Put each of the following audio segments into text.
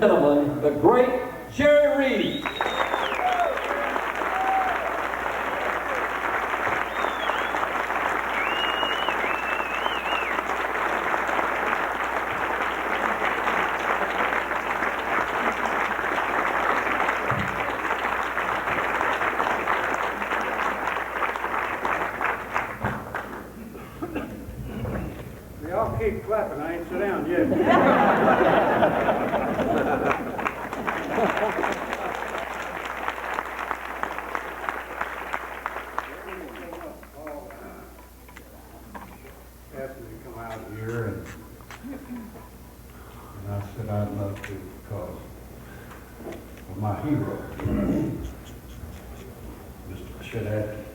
Gentlemen, the great Jerry Reed. Y'all keep clapping, I ain't sit down yet. Asked me to come out here, and I said I'd love to because of my hero, Mr. Chet Atkins.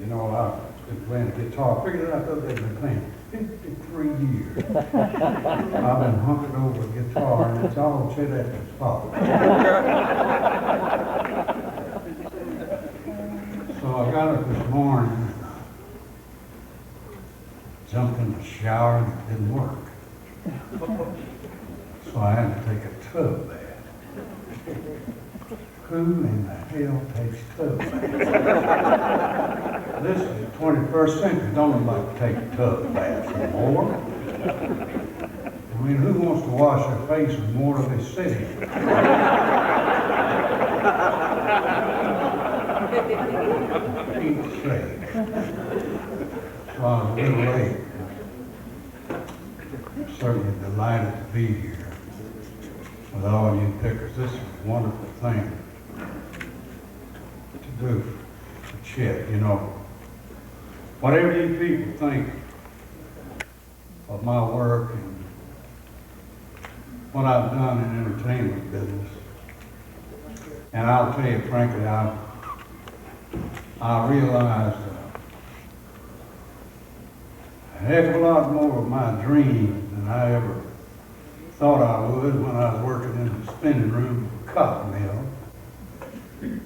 You know, I've been playing guitar. I figured out the other day I've been playing 53 years. I've been hunkered over a guitar, and it's all Chet Atkins' fault. So I got up this morning, and jumped in the shower, and it didn't work. So I had to take a tub bath. Who in the hell takes tub baths? This is the 21st century. Don't like to take tub baths anymore. I mean, who wants to wash their face in Waterloo City? Pete's sake. So I was a little late. Certainly delighted to be here with all you pickers. This is a wonderful thing to do for Chet, you know. Whatever you people think of my work and what I've done in the entertainment business, and I'll tell you frankly, I realized a heck of a lot more of my dreams than I ever thought I would when I was working in the spinning room of a cotton mill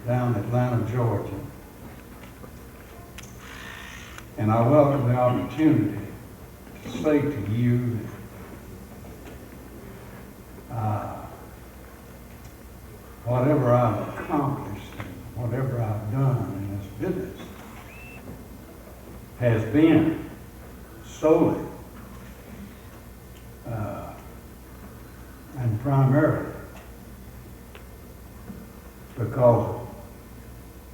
down in Atlanta, Georgia. And I welcome the opportunity to say to you that whatever I've accomplished and whatever I've done in this business has been solely and primarily because of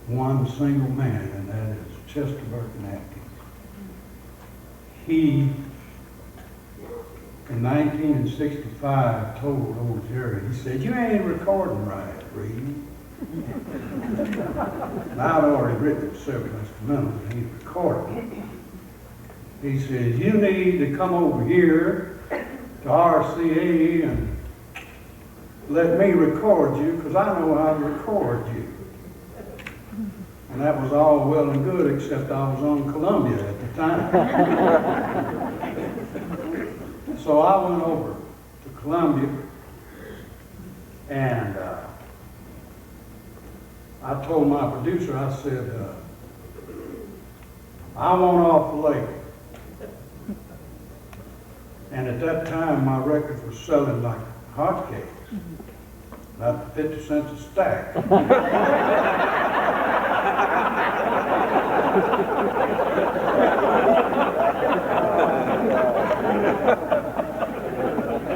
one single man, and that is Chester Burton Atkins. He, in 1965, told old Jerry, he said, "You ain't recording right, Reed." And I'd already written several instrumentals, and he'd recorded them. He said, "You need to come over here to RCA and let me record you, because I know how to record you." And that was all well and good, except I was on Columbia at the time. So I went over to Columbia, and I told my producer, I said, "I want off the label." And at that time, my records were selling like hotcakes, about 50 cents a stack.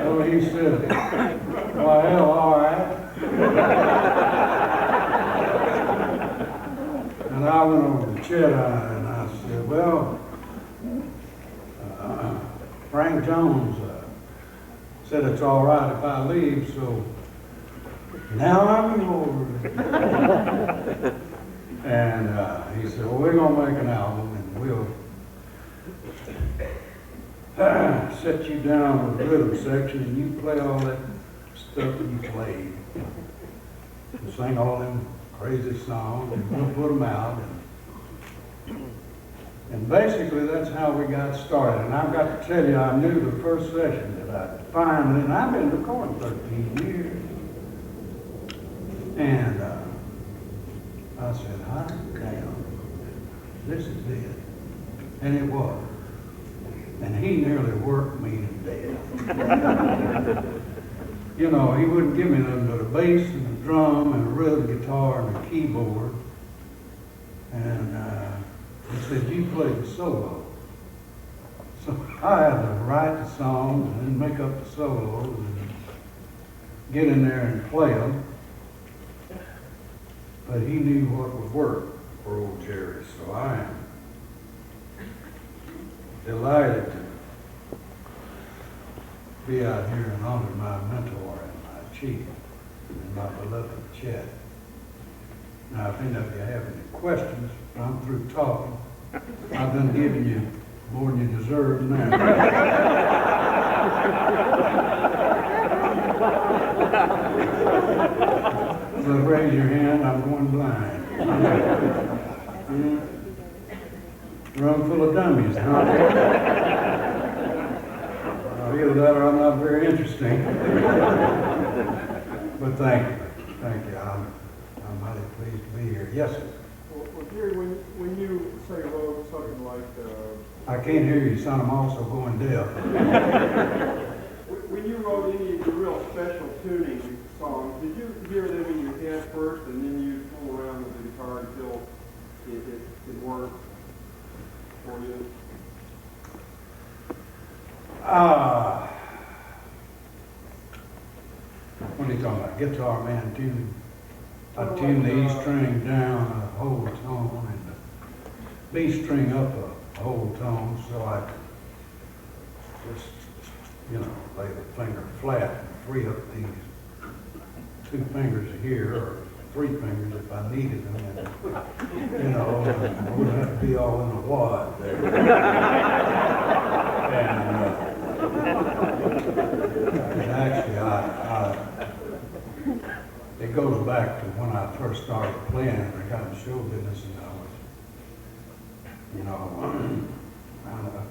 So he said, "Well, hell, all right." And I went over to Chet and I said, "Well, Frank Jones said it's all right if I leave, so now I'm yours." And he said, "Well, we're going to make an album, and we'll set you down with the rhythm section, and you play all that stuff that you played, and sing all them crazy songs, and we'll put them out." And basically, that's how we got started. And I've got to tell you, I knew the first session that I finally, and I've been recording 13 years. And I said, "Hot damn, this is it." And it was. And he nearly worked me to death. you know, he wouldn't give me nothing but a bass and a drum and a rhythm guitar and a keyboard. And he said, you play the solo. So I had to write the songs and then make up the solos and get in there and play them. But he knew what would work for old Jerry, so I am delighted to be out here and honor my mentor and my chief and my beloved Chet. Now, if any of you have any questions, I'm through talking. I've done given you more than you deserve now. So raise your hand, I'm going blind. Room full of dummies, huh? Either that or I'm not very interesting. But thank you. Thank you. I'm mighty pleased to be here. Yes, sir. Well, Gary, when you say wrote something like... I can't hear you, son. I'm also going deaf. When you wrote any of the real special tuning songs, did you hear them in your head first and then you fool around with the guitar until it worked for you? What are you talking about? Guitar man tuning. I tune the E string down a whole tone and the B string up a whole tone so I can just, you know, lay the finger flat and free up these 2 fingers here or 3 fingers if I needed them. And, you know, I wouldn't have to be all in a wad there. And actually, it goes back to when I first started playing. I got in show business and I was, you know, I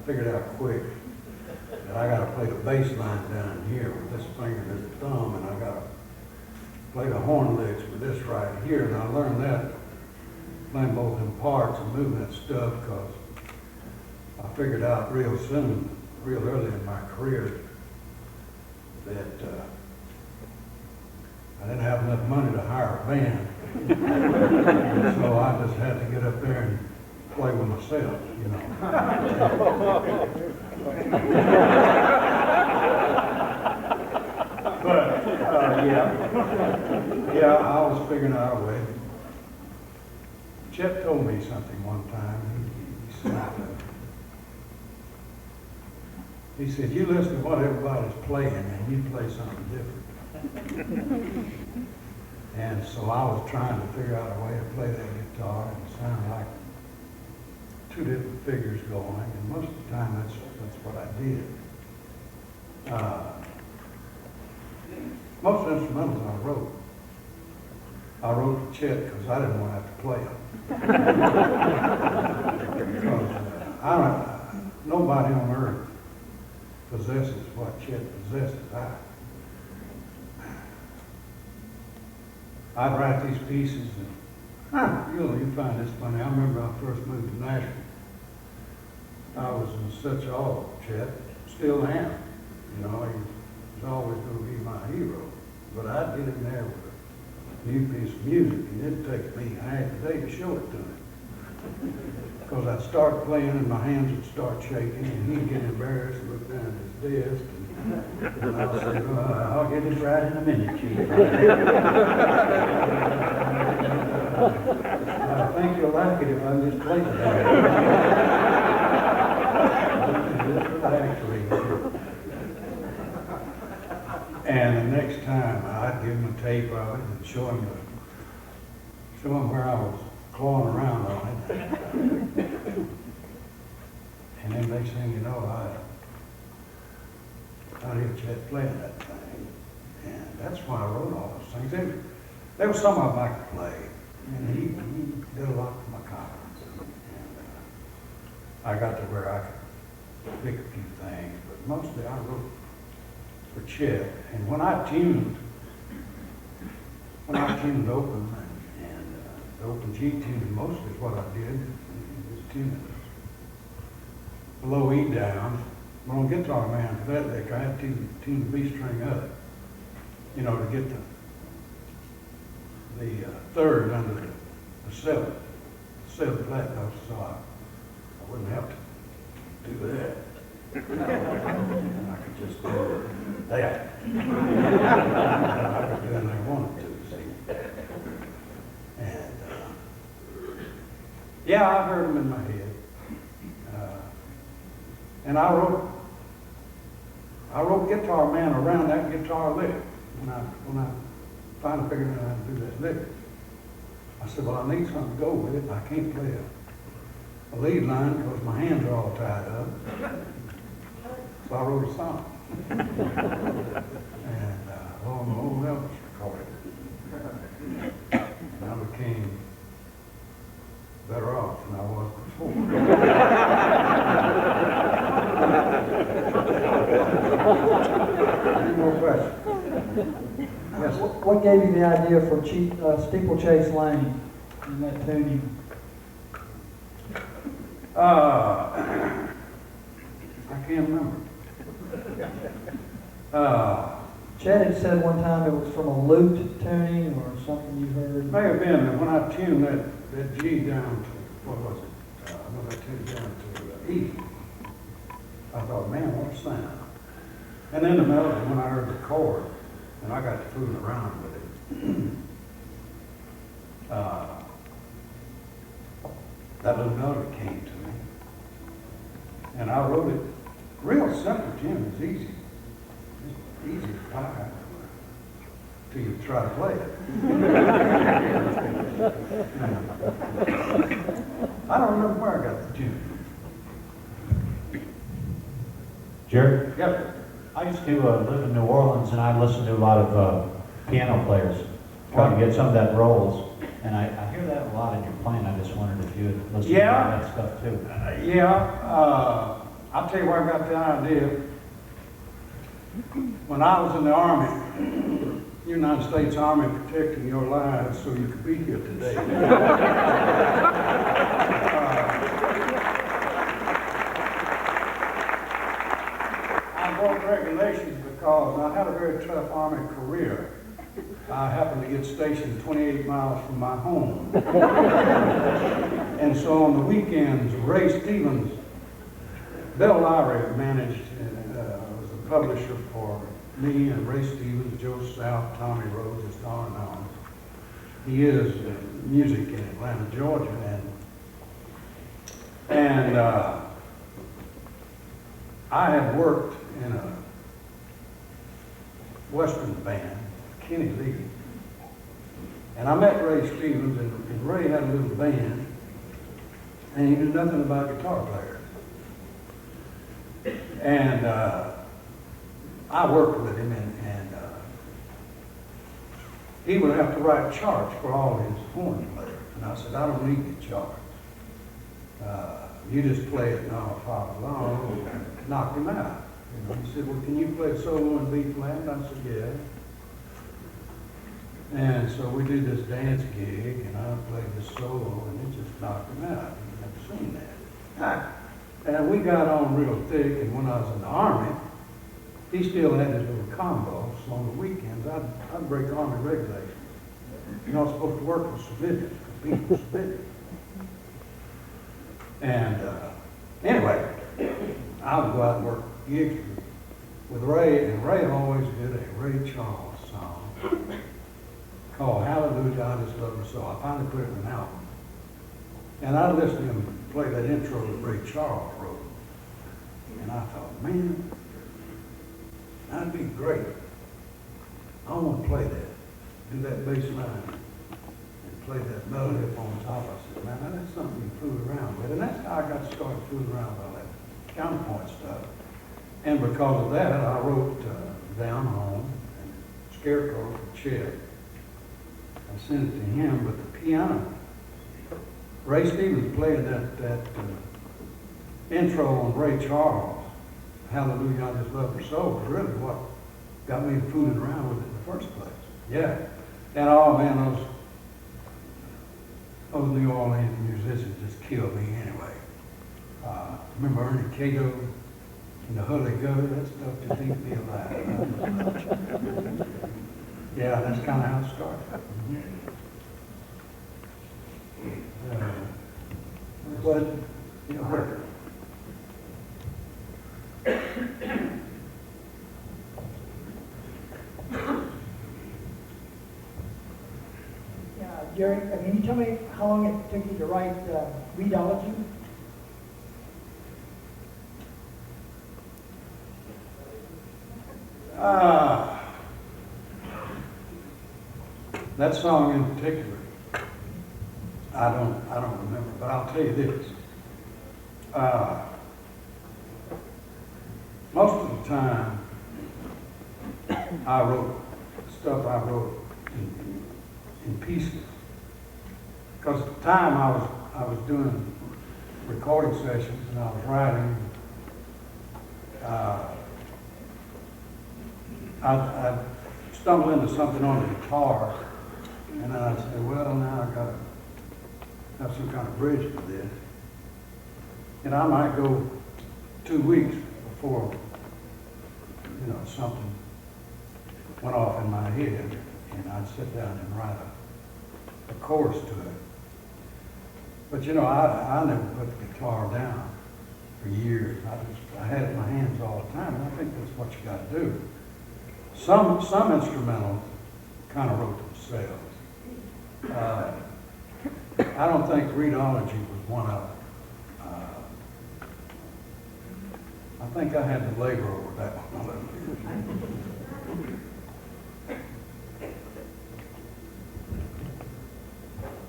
figured out quick that I got to play the bass line down here with this finger and this thumb, and I got to play the horn licks with this right here. And I learned that playing both in parts and moving that stuff because I figured out real soon, real early in my career, that I didn't have enough money to hire a band. So I just had to get up there and play with myself, you know. But, yeah, I was figuring out a way. Chet told me something one time. He said, you listen to what everybody's playing and you play something different. And so I was trying to figure out a way to play that guitar and sound like 2 different figures going, and most of the time that's what I did. Most instrumentals I wrote to Chet because I didn't want to have to play them. Nobody on earth possesses what Chet possesses. I'd write these pieces and you find this funny. I remember when I first moved to Nashville. I was in such awe of Chet, still am. You know, he was always going to be my hero. But I'd get in there with a new piece of music and it'd take me half a day to show it to him. Because I'd start playing and my hands would start shaking and he'd get embarrassed and look down at his desk and I'd say, I'll get it right in a minute, Chief. I think you'll like it if I just play it. And the next time I'd give him a tape of it and show him where I was clawing around on it. And then next thing you know, I'd hear Chet playing that thing. And that's why I wrote all those things. There was some of them I could play. And he did a lot for my confidence. And I got to where I could pick a few things. But mostly I wrote for Chet. And when I tuned open and the open G tuning mostly is what I did. Just tuning below E down. But on Guitar Man, for that lick, I had to tune the B string up. you know, to get the third under the seventh flat note, so I wouldn't have to do that. And I could just do that. I could do anything I wanted to, see. And, yeah, I heard them in my head. And I wrote Guitar Man around that guitar lick when I finally figured out how to do that lick. I said, well, I need something to go with it. I can't play a lead line because my hands are all tied up. So I wrote a song. And lo and behold, that was recorded. And I became better off than I was before. Any more questions? Yes. What gave you the idea for Steeplechase Lane in that tuning? I can't remember. Chet had said one time it was from a lute tuning or something you heard. May have been that when I tuned that G down to, what was it? When I tuned it down to E, I thought, man, what a sound. And then the melody, when I heard the chord, and I got to fooling around with it. That little melody came to me. And I wrote it real simple, Jim. It's easy. It's easy to play till you try to play it. I don't remember where I got the tune. Jerry? Yep. I used to live in New Orleans, and I listened to a lot of piano players trying to get some of that rolls. And I hear that a lot in your playing. I just wondered if you had listened to that stuff too. I'll tell you where I got the idea. When I was in the Army, United States Army, protecting your lives so you could be here today. I broke regulations because I had a very tough Army career. I happened to get stationed 28 miles from my home. And so on the weekends, Ray Stevens, Bill Lowry managed, was the publisher for me and Ray Stevens, Joe South, Tommy Rhodes, is on and on. He is music in Atlanta, Georgia, and I had worked in a Western band, Kenny Lee, and I met Ray Stevens, and Ray had a little band, and he knew nothing about guitar players. And I worked with him, and he would have to write charts for all his horn players. And I said, I don't need the charts. You just play it and I'll follow along. Knocked him out. You know, he said, well, can you play solo in B flat? And I said, yeah. And so we did this dance gig, and I played this solo, and it just knocked him out. You've never seen that. And we got on real thick, and when I was in the Army, he still had his little combos. So on the weekends, I'd break Army regulations. You're not supposed to work with civilians, because people are civilians. And anyway, I would go out and work gigs with Ray, and Ray always did a Ray Charles song called Hallelujah, I Just Love Her So. I finally put it in an album. And I listened to him play that intro that Ray Charles wrote. And I thought, man, that'd be great. I want to play that. Do that bass line and play that melody up on top. I said, man, that's something you fool around with. And that's how I got started fooling around with all that counterpoint stuff. And because of that, I wrote Down Home and Scarecrow for Chet. I sent it to him, but the piano, Ray Stevens played that intro on Ray Charles, Hallelujah, I Just Love Her So, was really what got me fooling around with it in the first place. Yeah. And oh man, those New Orleans musicians just killed me anyway. Remember Ernie Cato and the Hully Gully? That stuff just eats me alive. Yeah, that's kind of how it started. But, you know, where? Jerry, can you tell me how long it took you to write Weedology? That song in particular, I don't remember, but I'll tell you this. Most of the time, I wrote in pieces. Because at the time I was doing recording sessions and I was writing. I'd stumble into something on the guitar, and then I'd say, well, now I've got to have some kind of bridge for this. And I might go 2 weeks before, something went off in my head, and I'd sit down and write a chorus to it. But I never put the guitar down for years. I had it in my hands all the time, and I think that's what you got to do. Some instrumentals kind of wrote themselves. I don't think Readology was one of them. I think I had to labor over that one a little bit.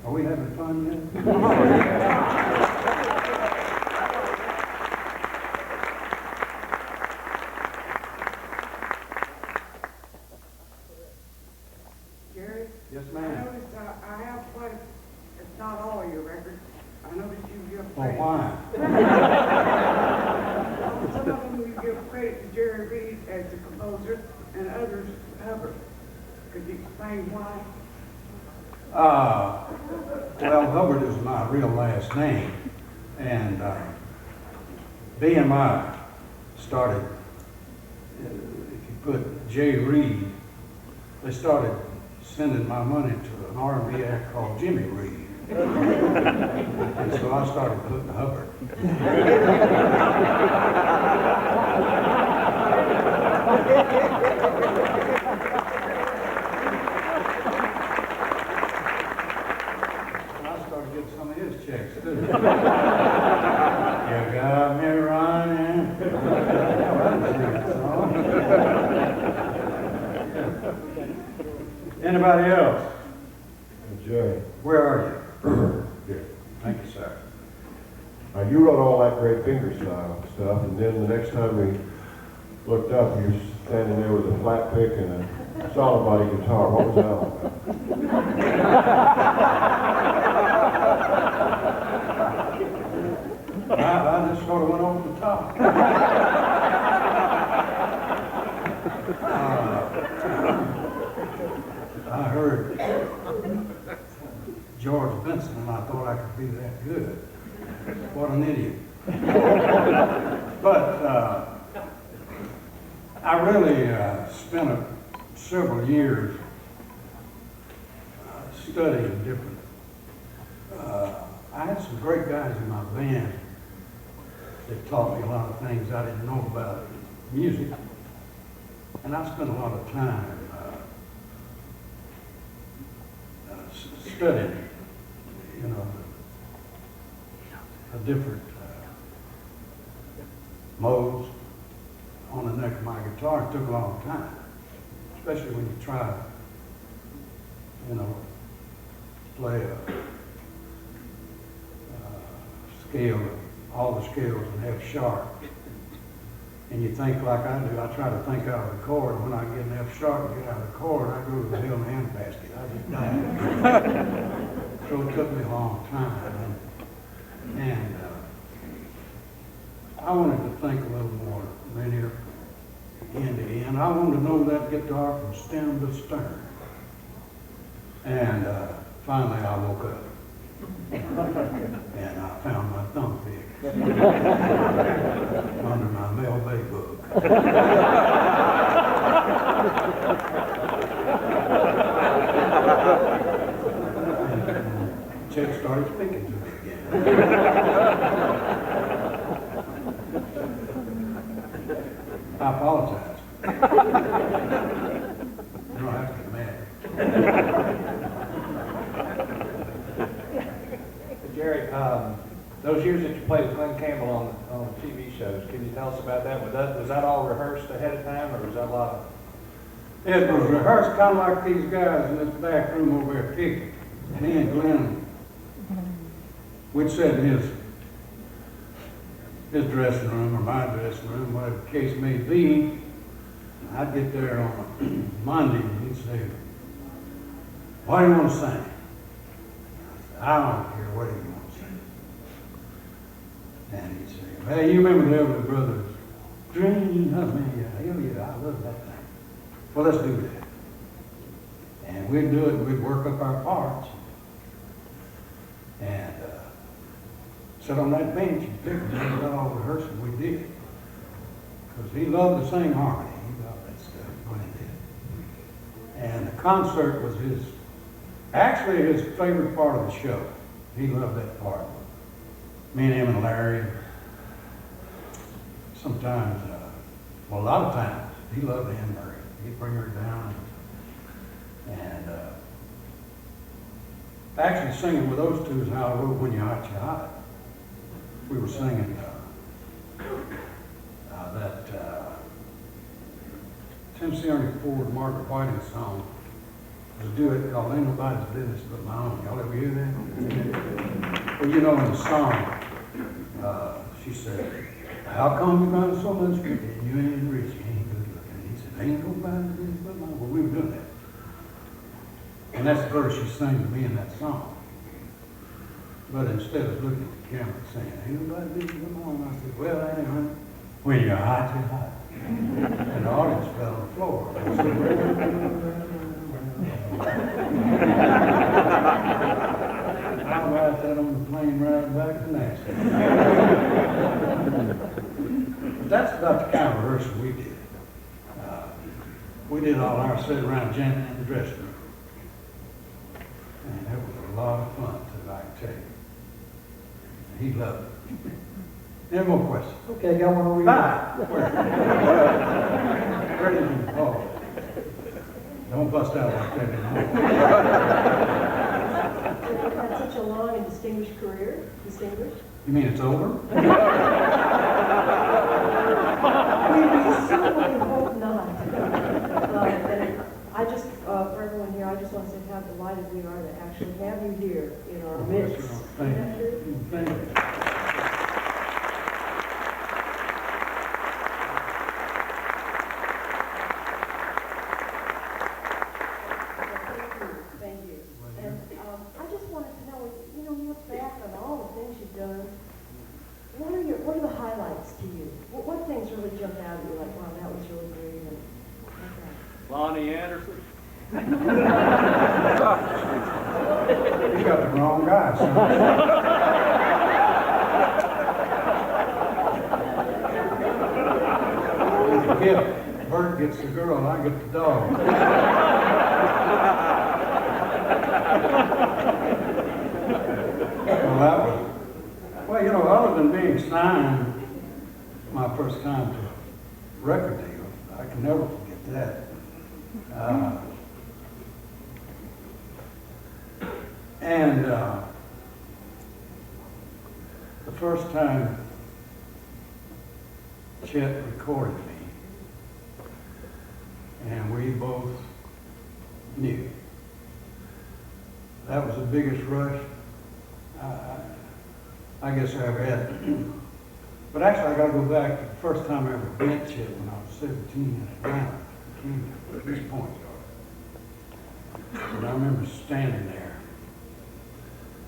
Are we having fun yet? Jerry? Yes, I ma'am. noticed I have played, it's not all of your records. I noticed you give Well, credit. why? Some of them you give credit to Jerry Reed as the composer and others Hubbard. Could you explain why? Well, Hubbard is my real last name, and BMI started, if you put J. Reed, they started sending my money to an R&B act called Jimmy Reed. And so I started putting Hubbard. And I started getting some of his checks too. You got me running. Anybody else? Jerry. Where are you? Here. Thank you, sir. You wrote all that great fingerstyle stuff, and then the next time we looked up, you were standing there with a flat pick and a solid body guitar. What was that all about? I just sort of went over the top. I heard George Benson, and I thought I could be that good. What an idiot. But I really spent several years studying different. I had some great guys in my band that taught me a lot of things I didn't know about music. And I spent a lot of time studying, the different modes on the neck of my guitar. It took a long time, especially when you try, play a scale, all the scales in F sharp. And you think like I do, I try to think out of the chord. When I get an F sharp and get out of the chord, I go to the hell in the handbasket. I just die. So it took me a long time. And I wanted to think a little more linear, end to end. I wanted to know that guitar from stem to stern. And finally I woke up. And I found my thumb pick under my Mel Bay book. I apologize. You don't have to get mad. Jerry, those years that you played with Glen Campbell on TV shows, can you tell us about that? Was that all rehearsed ahead of time, or was that a lot of? It was rehearsed kind of like these guys in this back room over there picking. Me and Glenn, we'd sit in his dressing room or my dressing room, whatever the case may be. I'd get there on a Monday and he'd say, "What do you want to sing?" I said, "I don't care, what do you want to sing?" And he'd say, "Hey, you remember the Everly Brothers? Dream of me, yeah, I love that thing. Well, let's do that." And we'd do it, we'd work up our parts. And sit on that bench and pick them. We got all rehearsing, we did. Because he loved to sing harmony. He loved that stuff when he did. And the concert was actually his favorite part of the show. He loved that part. Me and him and Larry, sometimes, well, a lot of times, he loved Anne Murray. He'd bring her down and actually singing with those two is how I wrote When You're Hot, You're Hot. We were singing that Tennessee Ernie Ford, Margaret Whiting song. It was a duet called Ain't Nobody's Business But My Own. Y'all ever hear that? Well, you know, in the song, she said, "How come you got so much money? You ain't rich, you ain't good looking." He said, "Ain't nobody's business but my own." Well, we were doing that. And that's the verse she sang to me in that song. But instead of looking at the camera and saying, "Ain't nobody business but my own," I said, "Well, that ain't honey. When you're hot, you're hot." And the audience fell on the floor. I said, "I'll write that on the plane ride back to Nashville." But that's about the kind of rehearsal we did. We did all our sit around jamming in the dressing room. And it was a lot of fun, I can tell you. He loved it. Any more questions? Okay, got one over here. Where? Ready to oh. Don't bust out like that anymore. You've had such a long and distinguished career. Distinguished? You mean it's over? We certainly hope not. And I just, for everyone here, I just want to say how delighted we are to actually have you here in our midst. Thank you. Thank you. Thank you. And I just wanted to know, you look back on all the things you've done. What are the highlights to you? What things really jumped out at you? Like, wow, that was really great. And, okay. Lonnie Anderson. You got the wrong guy, son. It's a gift. Bert gets the girl, and I get the dog. Well, that was, other than being signed my first time to a record deal, I can never forget that. The first time Chet recorded me, and we both knew that was the biggest rush I guess I ever had. But actually, I got to go back to the first time I ever bent Chet when I was 17 in Atlanta, East Point. And I remember standing there.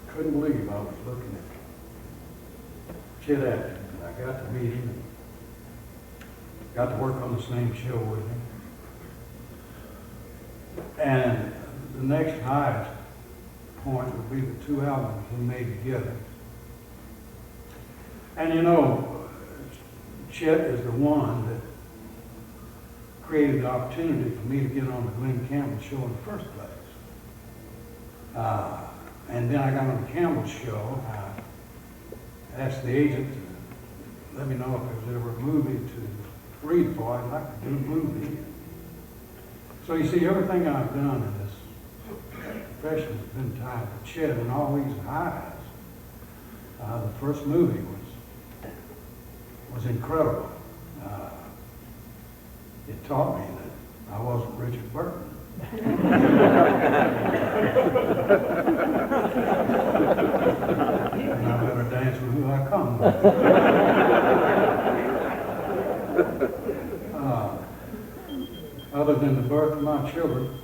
Couldn't believe I was looking at Chet Atkins. And I got to meet him and got to work on the same show with him. And the next highest point would be the two albums we made together. And Chet is the one that created the opportunity for me to get on the Glen Campbell show in the first place. And then I got on the Campbell show. asked the agent to let me know if there was ever a movie to read for. I'd like to do a movie. So you see, everything I've done in this profession has been tied to Chet and all these highs. The first movie was incredible. It taught me that I wasn't Richard Burton. And I better dance with who I come with. Other than the birth of my children,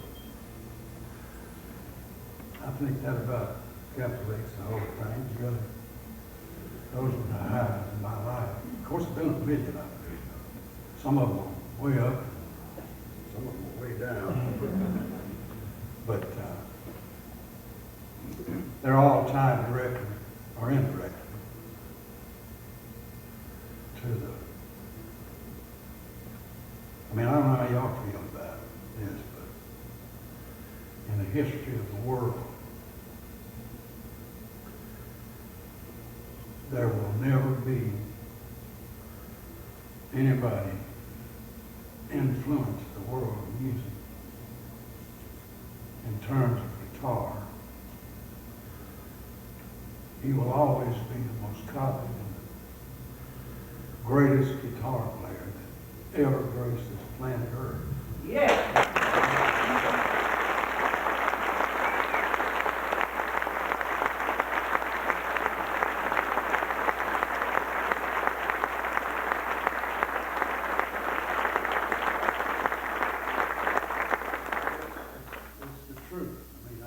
I think that about encapsulates the whole thing. Really, those were the highs in my life. Of course, there's been a million of them. Some of them were way up, some of them were way down. But they're all tied directly or indirectly to the. I mean, I don't know how y'all feel about this, but in the history of the world, there will never be anybody influence the world of music in terms of guitar. He will always be the most copied and greatest guitar player that ever graced this planet Earth. Yeah. It's the truth. I mean,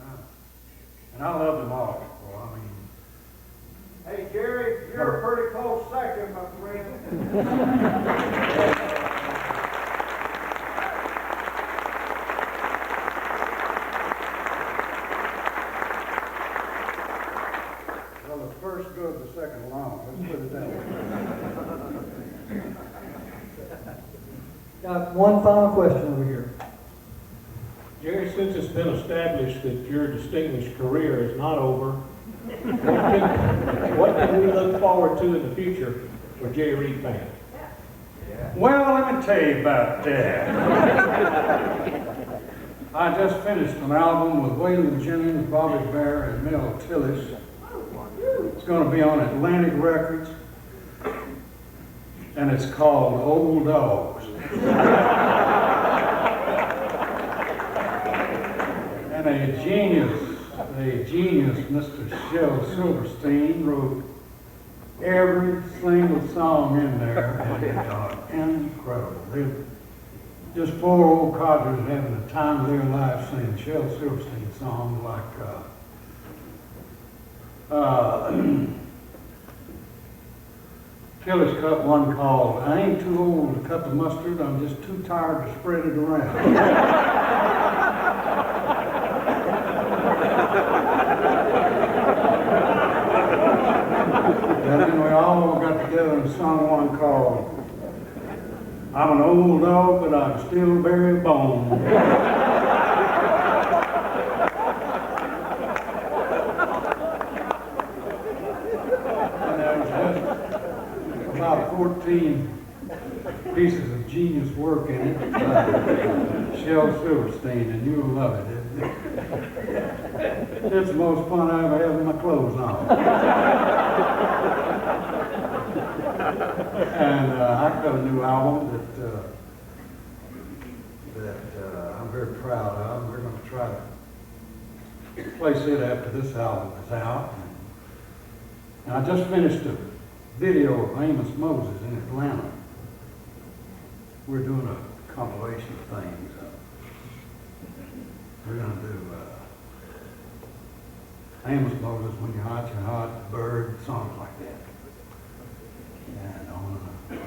and I love them all. Well, I mean, Hey, Jerry, you're a pretty close second, my friend. well, the first good, the second long. Let's put it that way. Got one final question over here. Jerry, since it's been established that your distinguished career is not over, what can we look forward to in the future for Jerry Reed Band? Well, let me tell you about that. I just finished an album with Waylon Jennings, Bobby Bear, and Mel Tillis. It's going to be on Atlantic Records, and it's called Old Dogs. And a genius, Mr. Shel Silverstein, wrote every single song in there, and incredible. They're just four old codgers having the time of their life singing Shel Silverstein songs like Tillis cut one called, I ain't too old to cut the mustard, I'm just too tired to spread it around. And then we all got together and sung one called, I'm an old dog, but I can still bury a bone. And there was just about 14 pieces of genius work in it by Shel Silverstein, and you'll love it. It's the most fun I ever had with my clothes on. And I've got a new album that I'm very proud of. We're going to try to place it after this album is out. And I just finished a video of Amos Moses in Atlanta. We're doing a compilation of things. We're going to do Amos Moses, When You're Hot, Bird, songs like that. And on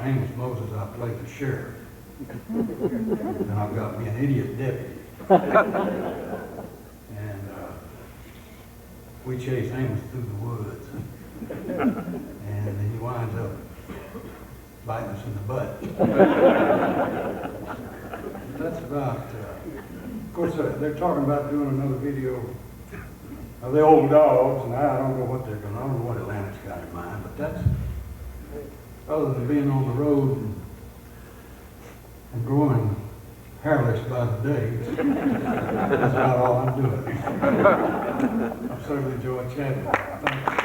Amos Moses, I played the sheriff. And I've got me an idiot deputy. And we chase Amos through the woods. And then he winds up biting us in the butt. That's about, of course, they're talking about doing another video of the old dogs, and I don't know what they're going to, I don't know what Atlantic's got in mind, but that's, other than being on the road and growing hairless by the day, that's about all I'm doing. I've certainly enjoyed chatting. Thank you.